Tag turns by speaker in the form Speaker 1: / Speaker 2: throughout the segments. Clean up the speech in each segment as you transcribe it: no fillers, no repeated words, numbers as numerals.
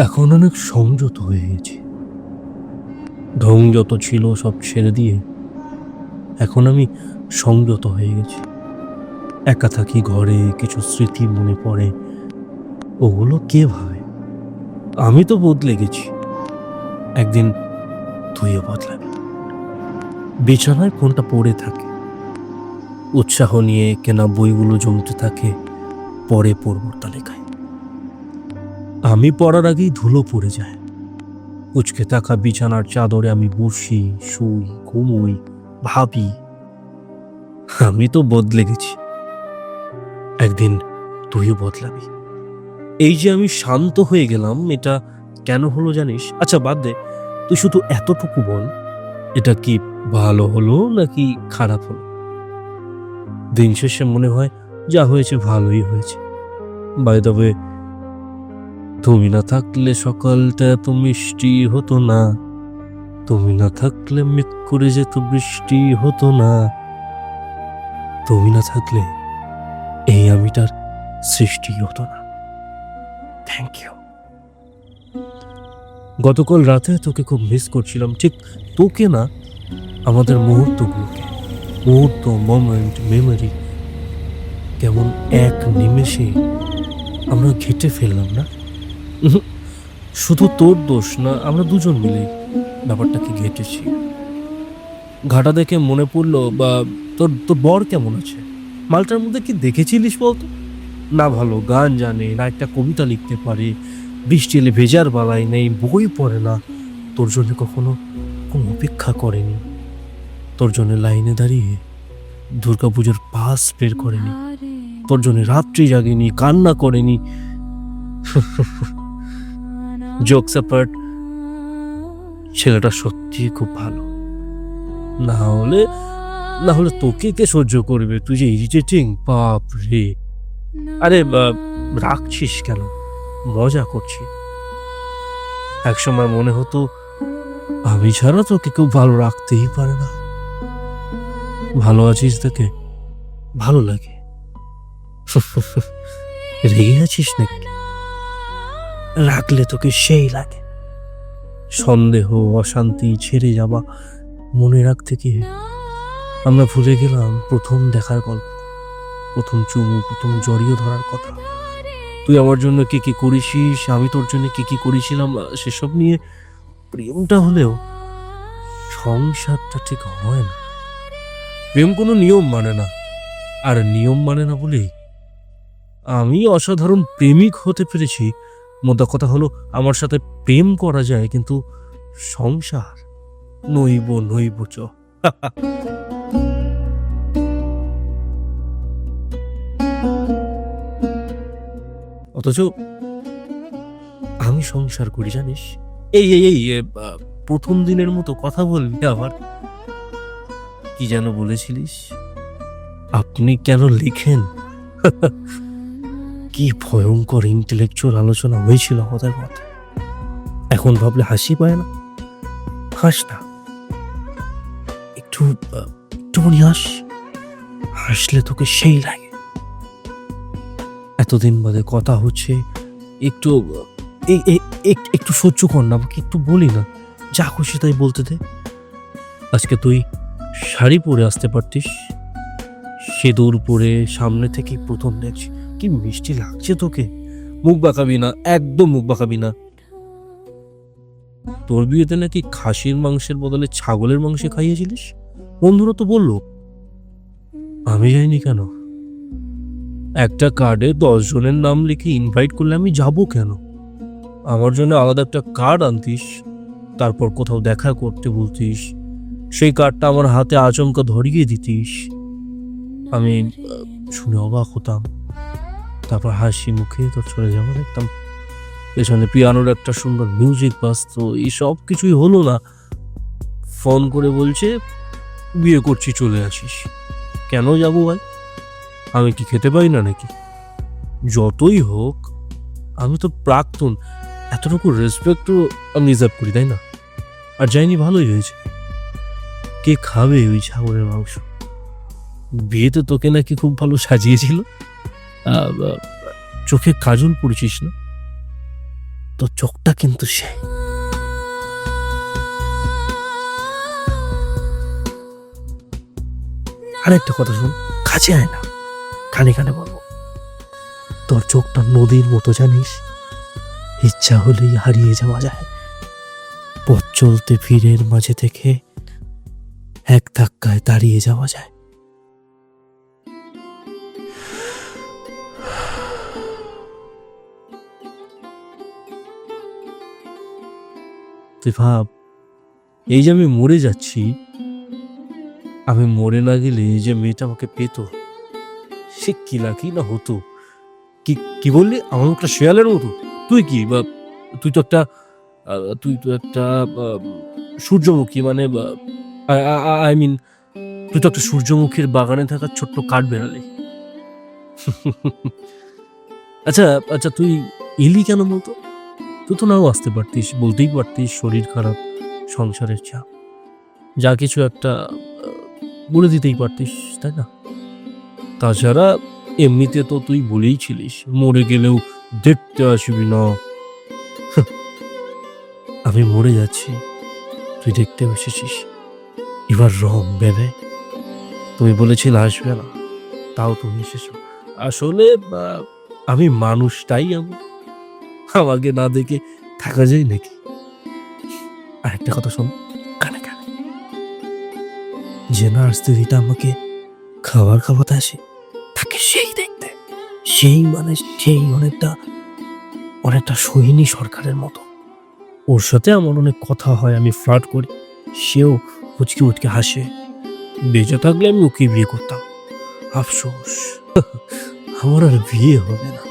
Speaker 1: এখন অনেক সংযত হয়ে গেছি। ঢং যত ছিল সব ছেড়ে দিয়ে এখন আমি সংযত হয়ে গেছি। একা থাকি ঘরে, কিছু স্মৃতি মনে পড়ে, ওগুলো কে ভাবে? আমি তো বদলে গেছি, একদিন তুইও বদলাবি। বিছানায় ফোনটা পড়ে থাকে, উৎসাহ নিয়ে কেনা বইগুলো জমতে থাকে পরে পড়ব তালিকায়। আমি পড়ার আগেই ধুলো পড়ে যায়। কুচকে থাকা বিছানার চাদরে আমি বসি, শুই, ঘুমোই, ভাবি আমি তো বদলে গেছি, একদিন তুইও বদলাবি। এই যে আমি শান্ত হয়ে গেলাম, এটা কেন হলো জানিস? আচ্ছা বাদ দে, তুই শুধু এতটুকু বল, এটা কি ভালো হলো নাকি খারাপ হলো? দিন শেষে মনে হয় যা হয়েছে ভালোই হয়েছে। বাই দ্য ওয়ে, তুমি না থাকলে সকালটা এত মিষ্টি হতো না, তুমি না থাকলে মেঘ করে যেত বৃষ্টি হতো না, তুমি না থাকলে এই আমিটার সৃষ্টি হতো না। Thank you. গতকাল রাতে তোকে খুব মিস করছিলাম, ঠিক তোকে না, আমাদের মুহূর্তগুলোকে। মুহূর্ত, মোমেন্ট, মেমোরি কেমন এক নিমেষে আমরা ঘেটে ফেললাম না? শুধু তোর দোষ না, আমরা দুজন মিলে ব্যাপারটাকে ঘেটেছি। ঘাটা দেখে মনে পড়লো, বা তোর তোর বর কেমন আছে? মালটার মধ্যে কি দেখেছিলিস বলতো? না ভালো গান জানে, না একটা কবিতা লিখতে পারে, বৃষ্টি এলে ভেজার বালাই নেই, বই পড়ে না, তোর জন্য কখনো কোনো অপেক্ষা করেনি, তোর জন্য লাইনে দাঁড়িয়ে দুর্গাপুজোর পাস বের করেনি, তোর জন্য রাত্রি জাগেনি, কান্না করেনি। জোকস অ্যাপার্ট, ছেলেটা সত্যি খুব ভালো। না হলে তোকে কে সহ্য করবে? তুই যে ইরিটেটিং, বাপ রে। আরে রাখছিস কেন? মজা করছি। একসময় মনে হতো আমি ছাড়া তোকে কেউ ভালো রাখতেই পারে না। ভালো আছিস দেখে ভালো লাগে। রেগে আছিস নাকি? রাখলে তোকে সেই লাগে। সন্দেহ, অশান্তি, ছেড়ে যাওয়া মনে রাখতে গিয়ে আমরা ভুলে গেলাম প্রথম দেখার গল্প, প্রথম চুমু, প্রথম জড়িয়ে ধরার কথা। তুই আমার জন্য কি কি করেছিস, আমি তোর জন্য কি কি করেছিলাম, সেসব নিয়ে প্রেমটা হলেও সংসারটা ঠিক হয় না। প্রেম কোনো নিয়ম মানে না, আর নিয়ম মানে না বলেই আমি অসাধারণ প্রেমিক হতে পেরেছি। মোদ্দা কথা হলো, আমার সাথে প্রেম করা যায়, কিন্তু সংসার নইব চ। অথচ আমি সংসার করি জানিস। এই এই এই প্রথম দিনের মতো কথা বলবি আবার? কি যেন বলেছিলিস? আপনি কেন লিখেন? কি ভয়ঙ্কর ইন্টেলেকচুয়াল আলোচনা হয়েছিল আমাদের মধ্যে। এখন ভাবলে হাসি পায় না? হাস না, একটুখানি হাস। হাসলে তোকে সেই লাগে। এতদিন বাদে কথা হচ্ছে, একটু একটু সহ্য কর না, আমাকে একটু বলি না, যা খুশি তাই বলতে দে। আজকে তুই শাড়ি পরে আসতে পারতিস, সিঁদুর পরে সামনে থেকে প্রথম দেখছি। কি মিষ্টি লাগছে তোকে। মুখ বাঁকাবি না, একদম মুখ বাঁকাবি না। তোর বিয়েতে নাকি খাসির মাংসের বদলে ছাগলের মাংস খাইয়েছিলিস, বন্ধুরা তো বললো। আমি যাইনি কেন? একটা কার্ডে 10 জনের নাম লিখে ইনভাইট করলে আমি যাব কেন? আমার জন্য আলাদা একটা কার্ড আনতিস, তারপর কোথাও দেখা করতে বলতিস, সেই কার্ডটা আমার হাতে আচমকা ধরিয়ে দিতিস, আমি শুনে অবাক হতাম, তারপর হাসি মুখে তোর চলে যাবো দেখতাম। পেছনে পিয়ানোর একটা সুন্দর মিউজিক বাজতো। এই সব কিছুই হলো না। ফোন করে বলছে বিয়ে করছি, চলে আসিস। কেন যাবো ভাই? আমি কি খেতে পাই না নাকি? যতই হোক আমি তো প্রাক্তন, এতটুকু রেসপেক্টও আমি রিজার্ভ করি, তাই না? আর যাইনি, ভালোই হয়েছে। কে খাবে ওই ছাগলের মাংস? বিয়েতে তোকে নাকি খুব ভালো সাজিয়েছিল, চোখে কাজল পড়েছিস না? তোর চোখটা কিন্তু সেই। আরেকটা কথা শুন, কাছে আয় না, কানে কানে বলবো। তোর চোখটা নদীর মতো জানিস, ইচ্ছা হলেই হারিয়ে যাওয়া যায়। পথ চলতে ভিড়ের মাঝে থেকে এক ধাক্কায় দাঁড়িয়ে যাওয়া যায়। তুই ভাব, এই যে আমি মরে যাচ্ছি, আমি মরে না গেলে এই যে মেয়েটা আমাকে পেত, সে কি না হতো। কি কি বললি? আমার একটা শেয়ালের মতো? তুই কি বা তুই তো একটা সূর্যমুখী, মানে আই মিন তুই তো একটা সূর্যমুখীর বাগানে থাকা ছোট্ট কাঠ বেড়ালি। আচ্ছা আচ্ছা, তুই এলি কেন বলতো? তুই তো নাও আসতে পারতিস, বলতেই পারতিস শরীর খারাপ, সংসারের চাপ, যা কিছু একটা বলে দিতেই পারতিস, তাই না? তাছাড়া এমনিতে তো তুই বলেই ছিলিস মরে গেলেও দেখতে আসবি না। আমি মরে যাচ্ছি, তুই দেখতে এসেছিস, এবার রং বেবে। তুমি বলেছিলে আসবে না, তাও তুমি এসেছো। আসলে আমি মানুষটাই এমন, আমাকে না দেখে থাকা যায় নাকি? আরেকটা কথা শোন, কানে কানে, যে নার্স দিদিটা আমাকে খাবার খাওয়াতে আসে, তাকে সেই দেখতে, সেই মানে সেই অনেকটা সোহিনী সরকারের মতো। ওর সাথে আমার অনেক কথা হয়, আমি ফ্লার্ট করি, সেও উচকে উচকে হাসে। বেঁচে থাকলে আমি ওকে বিয়ে করতাম। আফসোস, আমার আর বিয়ে হবে না।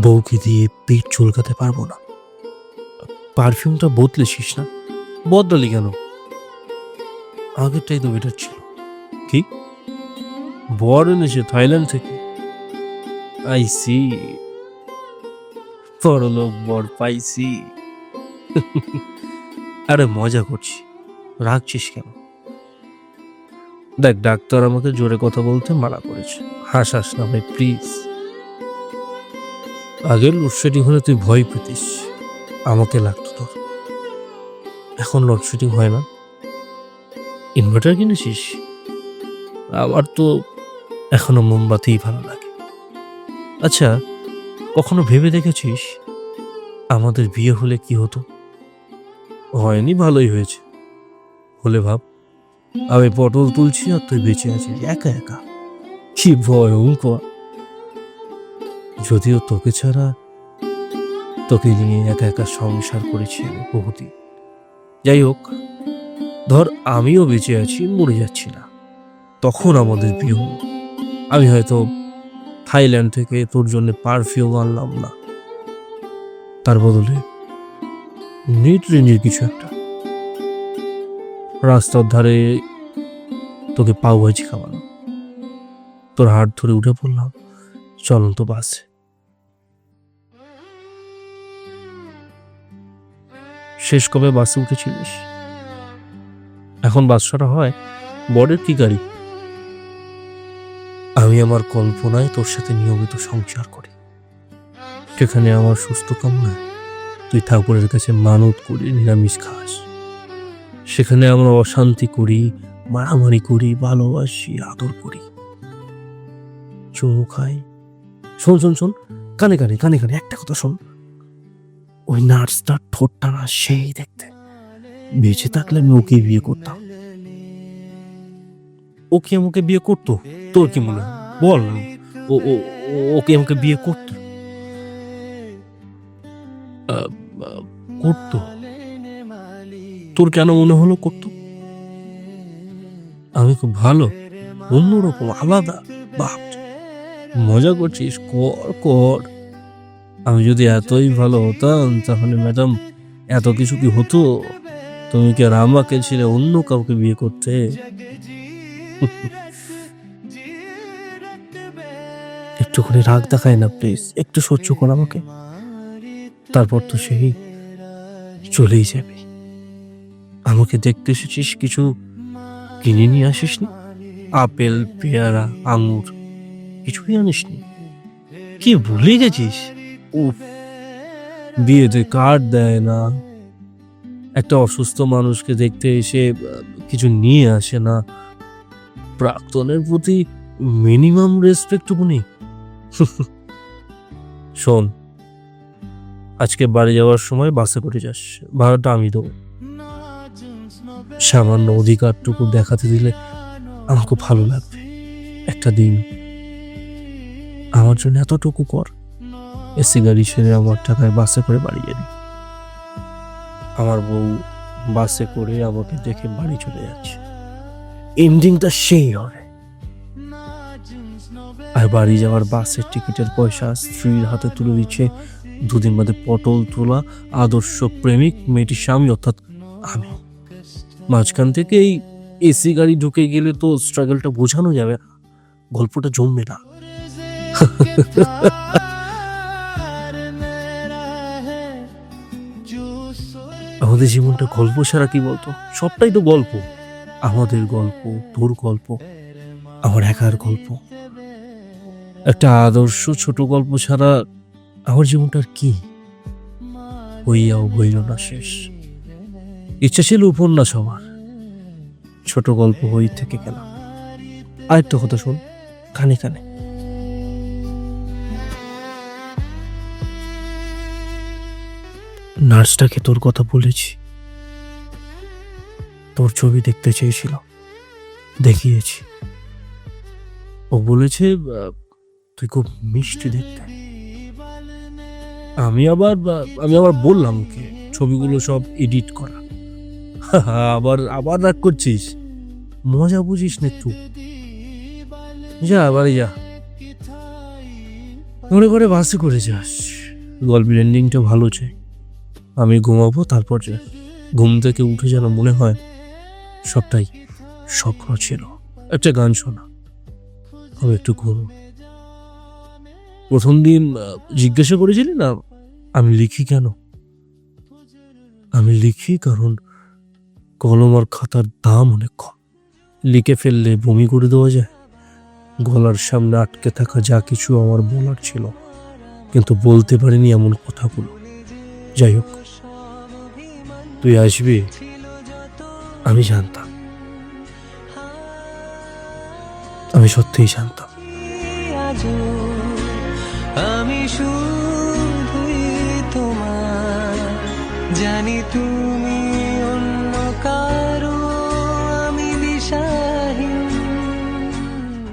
Speaker 1: বউকে দিয়ে পেট চুলকাতে পারবো না। পারফিউমটা বদলেছিস না? বদলালি কেন? আগেরটাই তো বেটার ছিল। কি বর এনেছে থাইল্যান্ড থেকে? আইসি, বড়লোক বর পাইছি। আরে মজা করছি, রাখছিস কেন? দেখ, ডাক্তার আমাকে জোরে কথা বলতে মানা করেছে। হাসাস না ভাই প্লিজ। আগের লোডশেডিং হলে তুই ভয় পেতিস, আমাকে লাগতো তোর। এখন লোডশেডিং হয় না। ইনভার্টার কিনেছিস? আমার তো এখনো মোমবাতিই ভালো লাগে। আচ্ছা, কখনো ভেবে দেখেছিস আমাদের বিয়ে হলে কি হতো? হয়নি, ভালোই হয়েছে। হলে ভাব, আমি পটল তুলছি আর তুই বেঁচে আছিস একা একা। কি ভয়ঙ্কর। যদিও তোকে ছাড়া, তোকে নিয়ে একা একা সংসার করেছি আমি বহুদিন। যাই হোক, ধর আমিও বেঁচে আছি, মরে যাচ্ছি না, তখন আমাদের বিয়ে হলো। আমি হয়তো থাইল্যান্ড থেকে তোর জন্য পারফিউম আনলাম না, তার বদলে নিট রেঞ্জের কিছু একটা। রাস্তার ধারে তোকে পাও ভাজি খাওয়ালাম, তোর হাত ধরে উঠে পড়লাম চলন্ত বাসে। শেষ কবে বাসে উঠেছিলিস? এখন বাস ছাড়া হয়? বরের কি গাড়ি? আমি আমার কল্পনায় তোর সাথে নিয়মিত সংসার করি, সেখানে আমার সুস্থ কামনায় তুই ঠাকুরের কাছে মানত করি নিরামিষ খাস। সেখানে আমরা অশান্তি করি, মারামারি করি, ভালোবাসি, আদর করি, চুমু খাই। শোন শোন শোন, কানে কানে কানে কানে একটা কথা শোন। ওই নার্সটার ঠোঁটটা না সেই দেখতে। বেঁচে থাকলে আমি ওকে বিয়ে করতাম। ও কি আমাকে বিয়ে করতো? তোর কি মনে হয়? বল, ও ওকে আমাকে বিয়ে করতো? করতো? তোর কেন মনে হলো করতো? আমি খুব ভালো, অন্যরকম, আলাদা? বাপ, মজা করছিস? কর কর। আমি যদি এতই ভালো হতাম তাহলে ম্যাডাম এত কিছু কি হতো? তুমি কি আর আমাকে ছেড়ে অন্য কাউকে বিয়ে করতে? একটুখানি রাগ দেখায় না প্লিজ, একটু সহ্য কর আমাকে। তারপর তো সেই চলেই যাবে। আমাকে দেখতে এসেছিস, কিছু কিনে নিয়ে আসিসনি? আপেল, পেয়ারা, আঙুর কিছুই আনিসনি? কি ভুলে গেছিস? উফ, বিয়েতে কার্ড দেয় না, একটা অসুস্থ মানুষকে দেখতে এসে কিছু নিয়ে আসে না, প্রাক্তনের প্রতি মিনিমাম রেসপেক্টটুকু নেই। শোন, আজকে বাড়ি যাওয়ার সময় বাসে করে যাস, ভাড়াটা আমি দেবো। সামান্য অধিকারটুকু দেখাতে দিলে আমার খুব ভালো লাগবে। একটা দিন আমার জন্য এতটুকু কর, এসি গাড়ি সেরে আমার টাকায় বাসে করে বাড়ি যাবি। আমার বউ বাসে করে আমাকে দেখে বাড়ি চলে যাচ্ছে, এন্ডিংটা সেই হবে। আর বাড়ি যাওয়ার বাসের টিকিটের পয়সা স্ত্রীর হাতে তুলে দিচ্ছে 2 দিন বাদে পটল তোলা আদর্শ প্রেমিক মেয়েটির স্বামী অর্থাৎ আমি। মাঝখান থেকে এই এসি গাড়ি ঢুকে গেলে তো স্ট্রাগলটা বোঝানো যাবে না, গল্পটা জমবে না। আমাদের জীবনটা গল্প ছাড়া কি বলতো, সবটাই তো গল্প। আমাদের গল্প, তোর গল্প, আমার একার গল্প। একটা আদর্শ ছোট গল্প ছাড়া আমার জীবনটার কি হইয়াও হইল না শেষ। ইচ্ছা ছিল উপন্যাস হওয়ার, ছোট গল্প হই থেকে গেলাম। আরেকটা কথা শোন, কানে কানে। নার্সটাকে তোর কথা বলেছি, তোর ছবি দেখতে চেয়েছিল, দেখিয়েছি। ও বলেছে তুই খুব মিষ্টি দেখতে। আমি আবার বললাম ওকে ছবিগুলো সব এডিট করা। আবার রাগ করছিস, মজা বুঝিস না একটু। যা বাড়ি যা, মনে করে বাসে করে যাস। গল্পের এন্ডিংটা ভালো চাই। আমি ঘুমাবো, তারপর যা। ঘুম থেকে উঠে যেন মনে হয় সবটাই স্বপ্ন ছিল। একটা গান শোনা, হবে একটু ঘুম। প্রথম দিন জিজ্ঞাসা করেছিলি না আমি লিখি কেন? আমি লিখি কারণ কলম আর খাতার দাম অনেক কম। লিখে ফেললে বমি করে দেওয়া যায়। গলার সামনে আটকে থাকা যা কিছু আমার বলার ছিল, কিন্তু বলতে পারিনি এমন কথাগুলো। যাই হোক, তুই আসবি আমি জানতাম, আমি সত্যিই জানতাম।
Speaker 2: আমি শুধুই তোমার, জানি তুমি